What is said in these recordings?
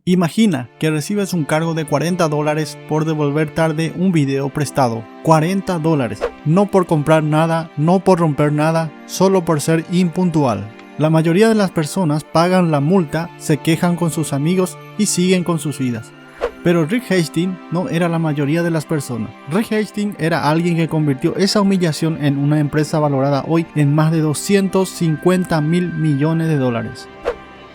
Imagina que recibes un cargo de $40 por devolver tarde un video prestado. $40. No por comprar nada, no por romper nada, solo por ser impuntual. La mayoría de las personas pagan la multa, se quejan con sus amigos y siguen con sus vidas. Pero Rick Hastings no era la mayoría de las personas. Rick Hastings era alguien que convirtió esa humillación en una empresa valorada hoy en más de $250 mil millones.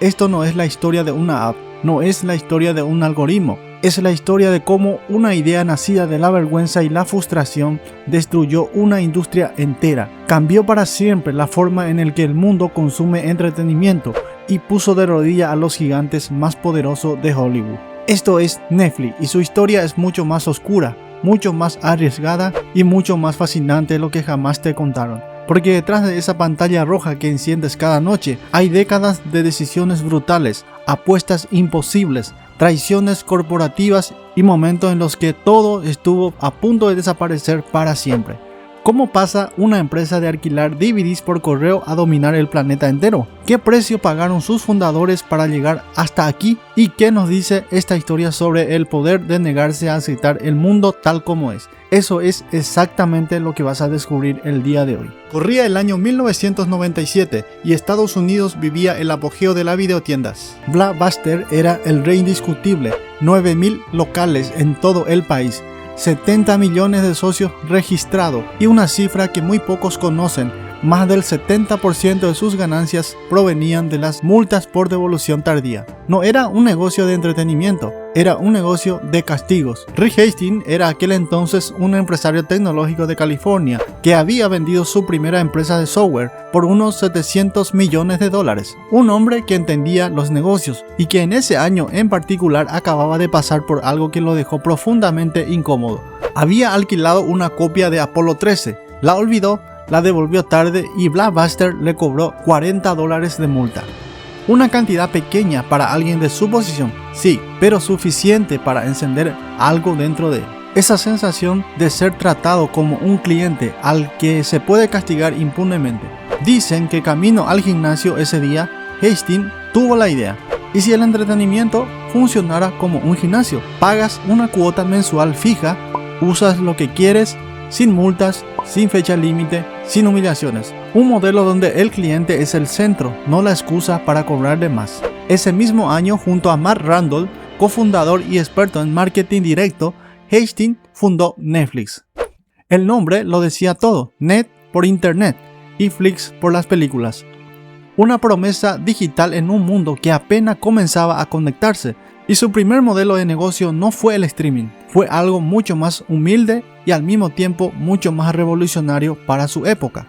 Esto no es la historia de una app, no es la historia de un algoritmo, es la historia de cómo una idea nacida de la vergüenza y la frustración destruyó una industria entera, cambió para siempre la forma en la que el mundo consume entretenimiento y puso de rodillas a los gigantes más poderosos de Hollywood. Esto es Netflix y su historia es mucho más oscura, mucho más arriesgada y mucho más fascinante de lo que jamás te contaron. Porque detrás de esa pantalla roja que enciendes cada noche hay décadas de decisiones brutales, apuestas imposibles, traiciones corporativas y momentos en los que todo estuvo a punto de desaparecer para siempre. ¿Cómo pasa una empresa de alquilar DVDs por correo a dominar el planeta entero? ¿Qué precio pagaron sus fundadores para llegar hasta aquí? ¿Y qué nos dice esta historia sobre el poder de negarse a aceptar el mundo tal como es? Eso es exactamente lo que vas a descubrir el día de hoy. Corría el año 1997 y Estados Unidos vivía el apogeo de las videotiendas. Blockbuster era el rey indiscutible, 9.000 locales en todo el país. 70 millones de socios registrados y una cifra que muy pocos conocen, más del 70% de sus ganancias provenían de las multas por devolución tardía. No era un negocio de entretenimiento, era un negocio de castigos. Rick Hastings era aquel entonces un empresario tecnológico de California que había vendido su primera empresa de software por unos $700 millones. Un hombre que entendía los negocios y que en ese año en particular acababa de pasar por algo que lo dejó profundamente incómodo. Había alquilado una copia de Apolo 13, la olvidó, la devolvió tarde y Blockbuster le cobró $40 de multa. Una cantidad pequeña para alguien de su posición, sí, pero suficiente para encender algo dentro de él. Esa sensación de ser tratado como un cliente al que se puede castigar impunemente. Dicen que camino al gimnasio ese día, Hastings tuvo la idea. ¿Y si el entretenimiento funcionara como un gimnasio? Pagas una cuota mensual fija, usas lo que quieres, sin multas, sin fecha límite, sin humillaciones. Un modelo donde el cliente es el centro, no la excusa para cobrarle más. Ese mismo año, junto a Matt Randall, cofundador y experto en marketing directo, Hastings fundó Netflix. El nombre lo decía todo, Net por internet y Flix por las películas. Una promesa digital en un mundo que apenas comenzaba a conectarse. Y su primer modelo de negocio no fue el streaming, fue algo mucho más humilde y al mismo tiempo mucho más revolucionario para su época.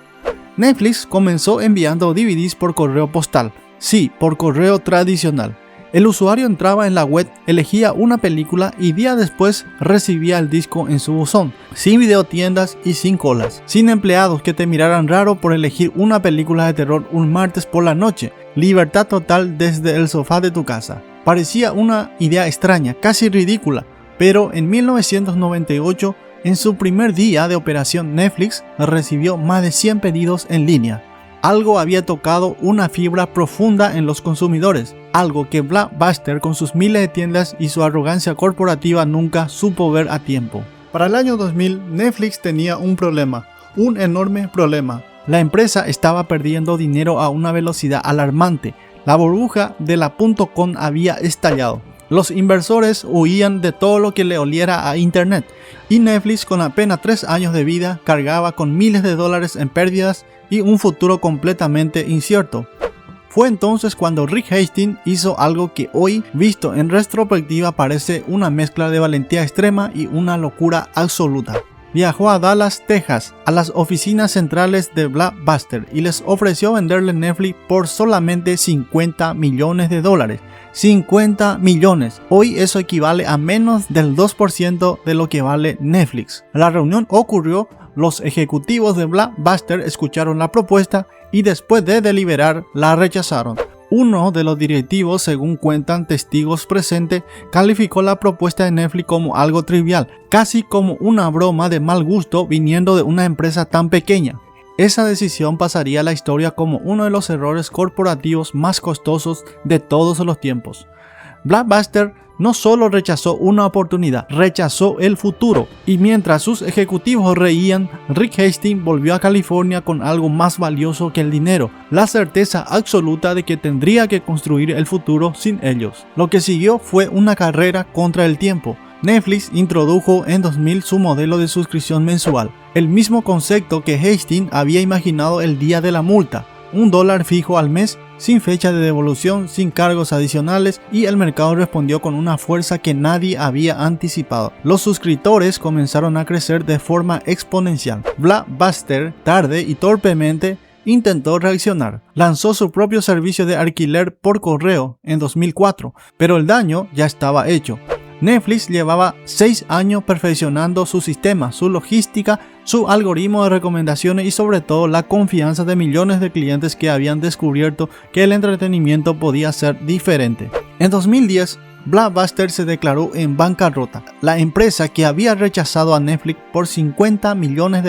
Netflix comenzó enviando DVDs por correo postal, sí, por correo tradicional. El usuario entraba en la web, elegía una película y días después recibía el disco en su buzón, sin videotiendas y sin colas, sin empleados que te miraran raro por elegir una película de terror un martes por la noche, libertad total desde el sofá de tu casa. Parecía una idea extraña, casi ridícula, pero en 1998, en su primer día de operación, Netflix recibió más de 100 pedidos en línea. Algo había tocado una fibra profunda en los consumidores, algo que Blockbuster con sus miles de tiendas y su arrogancia corporativa nunca supo ver a tiempo. Para el año 2000, Netflix tenía un problema, un enorme problema. La empresa estaba perdiendo dinero a una velocidad alarmante. La burbuja de la .com había estallado. Los inversores huían de todo lo que le oliera a internet y Netflix, con apenas 3 años de vida, cargaba con miles de dólares en pérdidas y un futuro completamente incierto. Fue entonces cuando Rick Hastings hizo algo que hoy, visto en retrospectiva, parece una mezcla de valentía extrema y una locura absoluta. Viajó a Dallas, Texas, a las oficinas centrales de Blockbuster y les ofreció venderle Netflix por solamente $50 millones. 50 millones. Hoy eso equivale a menos del 2% de lo que vale Netflix. La reunión ocurrió, los ejecutivos de Blockbuster escucharon la propuesta y después de deliberar la rechazaron. Uno de los directivos, según cuentan testigos presentes, calificó la propuesta de Netflix como algo trivial, casi como una broma de mal gusto viniendo de una empresa tan pequeña. Esa decisión pasaría a la historia como uno de los errores corporativos más costosos de todos los tiempos. Blockbuster no solo rechazó una oportunidad, rechazó el futuro. Y mientras sus ejecutivos reían, Rick Hastings volvió a California con algo más valioso que el dinero, la certeza absoluta de que tendría que construir el futuro sin ellos. Lo que siguió fue una carrera contra el tiempo. Netflix introdujo en 2000 su modelo de suscripción mensual, el mismo concepto que Hastings había imaginado el día de la multa, $1 fijo al mes, sin fecha de devolución, sin cargos adicionales, y el mercado respondió con una fuerza que nadie había anticipado. Los suscriptores comenzaron a crecer de forma exponencial. Blockbuster, tarde y torpemente, intentó reaccionar. Lanzó su propio servicio de alquiler por correo en 2004, pero el daño ya estaba hecho. Netflix llevaba 6 años perfeccionando su sistema, su logística, su algoritmo de recomendaciones y sobre todo la confianza de millones de clientes que habían descubierto que el entretenimiento podía ser diferente. En 2010, Blockbuster se declaró en bancarrota. La empresa que había rechazado a Netflix por $50 millones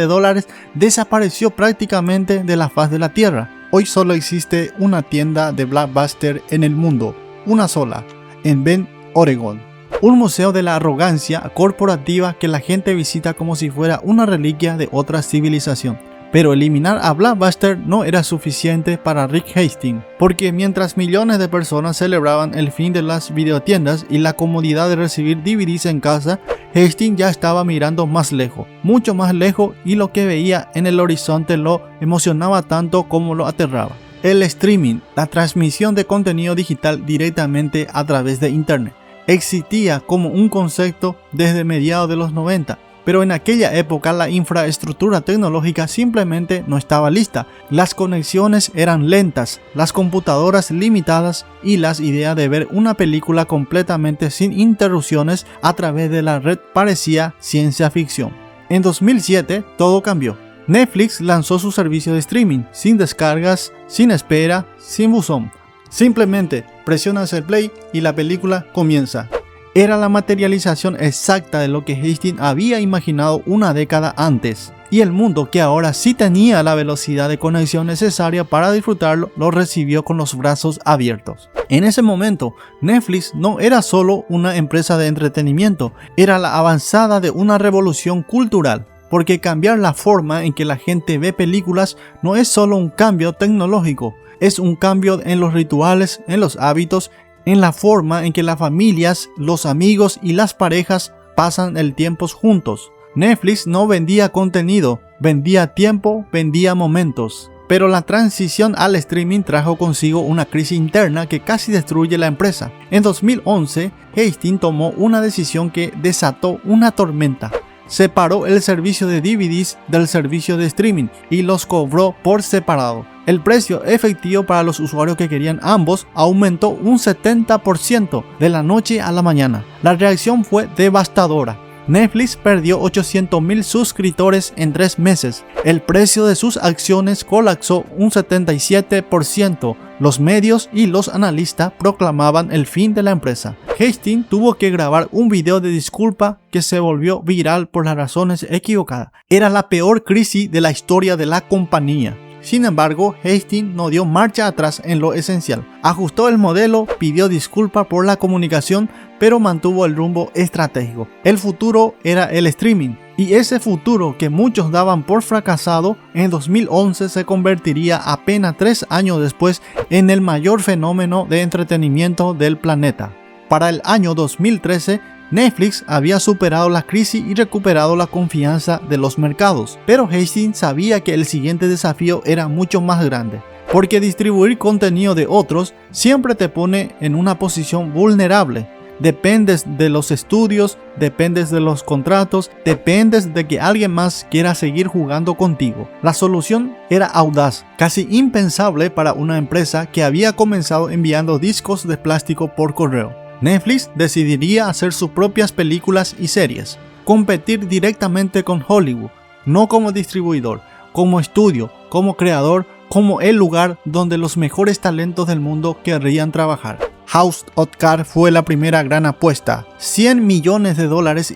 desapareció prácticamente de la faz de la tierra. Hoy solo existe una tienda de Blockbuster en el mundo, una sola, en Bend, Oregon. Un museo de la arrogancia corporativa que la gente visita como si fuera una reliquia de otra civilización. Pero eliminar a Blockbuster no era suficiente para Rick Hastings, porque mientras millones de personas celebraban el fin de las videotiendas y la comodidad de recibir DVDs en casa, Hastings ya estaba mirando más lejos, mucho más lejos, y lo que veía en el horizonte lo emocionaba tanto como lo aterraba. El streaming, la transmisión de contenido digital directamente a través de Internet, existía como un concepto desde mediados de los 90, pero en aquella época la infraestructura tecnológica simplemente no estaba lista, las conexiones eran lentas, las computadoras limitadas y las ideas de ver una película completamente sin interrupciones a través de la red parecía ciencia ficción. En 2007 todo cambió. Netflix lanzó su servicio de streaming, sin descargas, sin espera, sin buzón. Simplemente presionas el play y la película comienza. Era la materialización exacta de lo que Hastings había imaginado una década antes. Y el mundo, que ahora sí tenía la velocidad de conexión necesaria para disfrutarlo, lo recibió con los brazos abiertos. En ese momento, Netflix no era solo una empresa de entretenimiento, era la avanzada de una revolución cultural. Porque cambiar la forma en que la gente ve películas no es solo un cambio tecnológico, es un cambio en los rituales, en los hábitos, en la forma en que las familias, los amigos y las parejas pasan el tiempo juntos. Netflix no vendía contenido, vendía tiempo, vendía momentos. Pero la transición al streaming trajo consigo una crisis interna que casi destruye la empresa. En 2011, Hastings tomó una decisión que desató una tormenta. Separó el servicio de DVDs del servicio de streaming y los cobró por separado. El precio efectivo para los usuarios que querían ambos aumentó un 70% de la noche a la mañana. La reacción fue devastadora. Netflix perdió 800,000 suscriptores en 3 meses. El precio de sus acciones colapsó un 77%. Los medios y los analistas proclamaban el fin de la empresa. Hastings tuvo que grabar un video de disculpa que se volvió viral por las razones equivocadas. Era la peor crisis de la historia de la compañía. Sin embargo, Hastings no dio marcha atrás en lo esencial. Ajustó el modelo, pidió disculpas por la comunicación, pero mantuvo el rumbo estratégico. El futuro era el streaming, y ese futuro que muchos daban por fracasado, en 2011 se convertiría apenas 3 años después en el mayor fenómeno de entretenimiento del planeta. Para el año 2013, Netflix había superado la crisis y recuperado la confianza de los mercados, pero Hastings sabía que el siguiente desafío era mucho más grande, porque distribuir contenido de otros siempre te pone en una posición vulnerable. Dependes de los estudios, dependes de los contratos, dependes de que alguien más quiera seguir jugando contigo. La solución era audaz, casi impensable para una empresa que había comenzado enviando discos de plástico por correo. Netflix decidiría hacer sus propias películas y series, competir directamente con Hollywood, no como distribuidor, como estudio, como creador, como el lugar donde los mejores talentos del mundo querrían trabajar. House of Cards fue la primera gran apuesta. $100 millones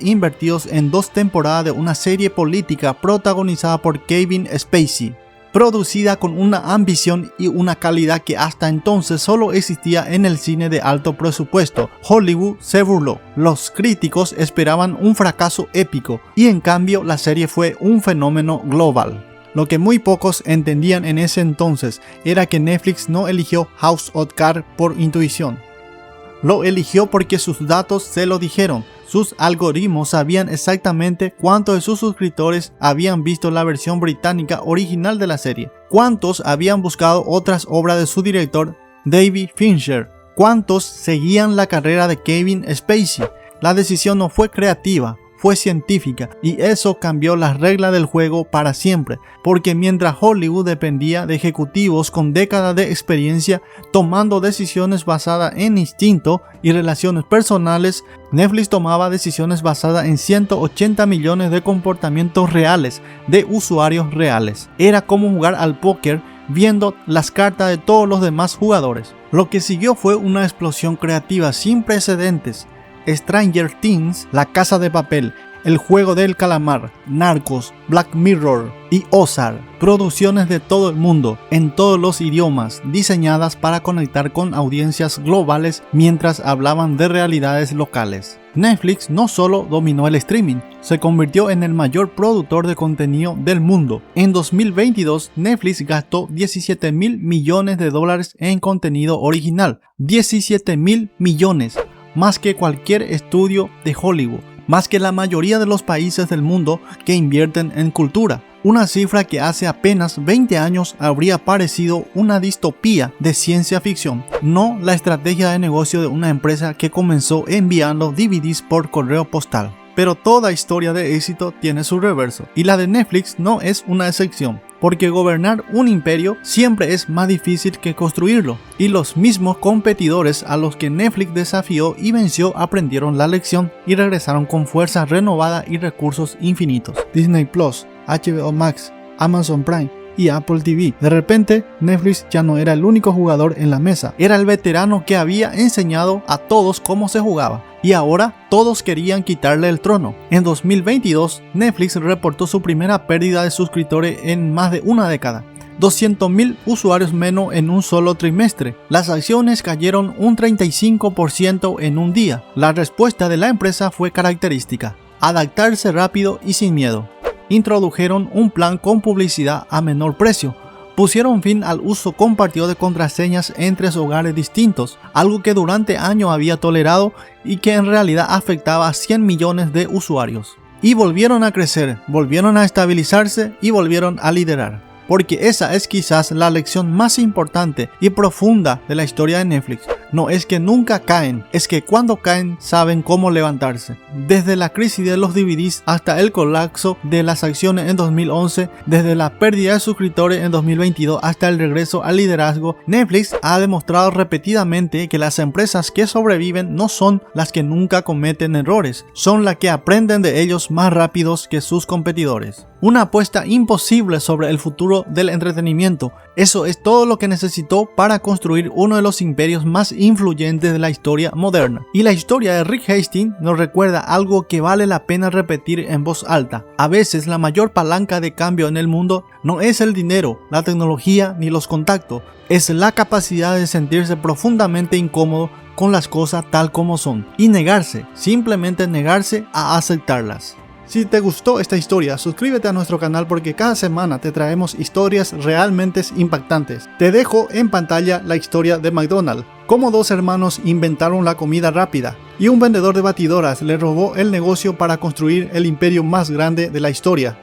invertidos en 2 temporadas de una serie política protagonizada por Kevin Spacey. producida con una ambición y una calidad que hasta entonces solo existía en el cine de alto presupuesto. Hollywood se burló. Los críticos esperaban un fracaso épico y en cambio la serie fue un fenómeno global. Lo que muy pocos entendían en ese entonces era que Netflix no eligió House of Cards por intuición. Lo eligió porque sus datos se lo dijeron. Sus algoritmos sabían exactamente cuántos de sus suscriptores habían visto la versión británica original de la serie, cuántos habían buscado otras obras de su director David Fincher, cuántos seguían la carrera de Kevin Spacey. La decisión no fue creativa, fue científica, y eso cambió las reglas del juego para siempre, porque mientras Hollywood dependía de ejecutivos con décadas de experiencia tomando decisiones basadas en instinto y relaciones personales, Netflix tomaba decisiones basadas en 180 millones de comportamientos reales de usuarios reales. Era como jugar al póker viendo las cartas de todos los demás jugadores. Lo que siguió fue una explosión creativa sin precedentes. Stranger Things, La Casa de Papel, El Juego del Calamar, Narcos, Black Mirror y Ozark, producciones de todo el mundo, en todos los idiomas, diseñadas para conectar con audiencias globales mientras hablaban de realidades locales. Netflix no solo dominó el streaming, se convirtió en el mayor productor de contenido del mundo. En 2022, Netflix gastó $17.000 millones en contenido original. 17.000 millones. Más que cualquier estudio de Hollywood, más que la mayoría de los países del mundo que invierten en cultura. Una cifra que hace apenas 20 años habría parecido una distopía de ciencia ficción, no la estrategia de negocio de una empresa que comenzó enviando DVDs por correo postal. Pero toda historia de éxito tiene su reverso, y la de Netflix no es una excepción. Porque gobernar un imperio siempre es más difícil que construirlo, y los mismos competidores a los que Netflix desafió y venció aprendieron la lección y regresaron con fuerza renovada y recursos infinitos. Disney Plus, HBO Max, Amazon Prime y Apple TV. De repente, Netflix ya no era el único jugador en la mesa, era el veterano que había enseñado a todos cómo se jugaba. Y ahora todos querían quitarle el trono. En 2022, Netflix reportó su primera pérdida de suscriptores en más de una década. 200.000 usuarios menos en un solo trimestre. Las acciones cayeron un 35% en un día. La respuesta de la empresa fue característica: adaptarse rápido y sin miedo. Introdujeron un plan con publicidad a menor precio. Pusieron fin al uso compartido de contraseñas entre hogares distintos, algo que durante años había tolerado y que en realidad afectaba a 100 millones de usuarios. Y volvieron a crecer, volvieron a estabilizarse y volvieron a liderar. Porque esa es quizás la lección más importante y profunda de la historia de Netflix. No es que nunca caen, es que cuando caen saben cómo levantarse. Desde la crisis de los DVDs hasta el colapso de las acciones en 2011, desde la pérdida de suscriptores en 2022 hasta el regreso al liderazgo, Netflix ha demostrado repetidamente que las empresas que sobreviven no son las que nunca cometen errores, son las que aprenden de ellos más rápidos que sus competidores. Una apuesta imposible sobre el futuro del entretenimiento. Eso es todo lo que necesitó para construir uno de los imperios más influyentes de la historia moderna. Y la historia de Reed Hastings nos recuerda algo que vale la pena repetir en voz alta. A veces la mayor palanca de cambio en el mundo no es el dinero, la tecnología ni los contactos. Es la capacidad de sentirse profundamente incómodo con las cosas tal como son y negarse, simplemente negarse a aceptarlas. Si te gustó esta historia, suscríbete a nuestro canal porque cada semana te traemos historias realmente impactantes. Te dejo en pantalla la historia de McDonald's, cómo dos hermanos inventaron la comida rápida y un vendedor de batidoras le robó el negocio para construir el imperio más grande de la historia.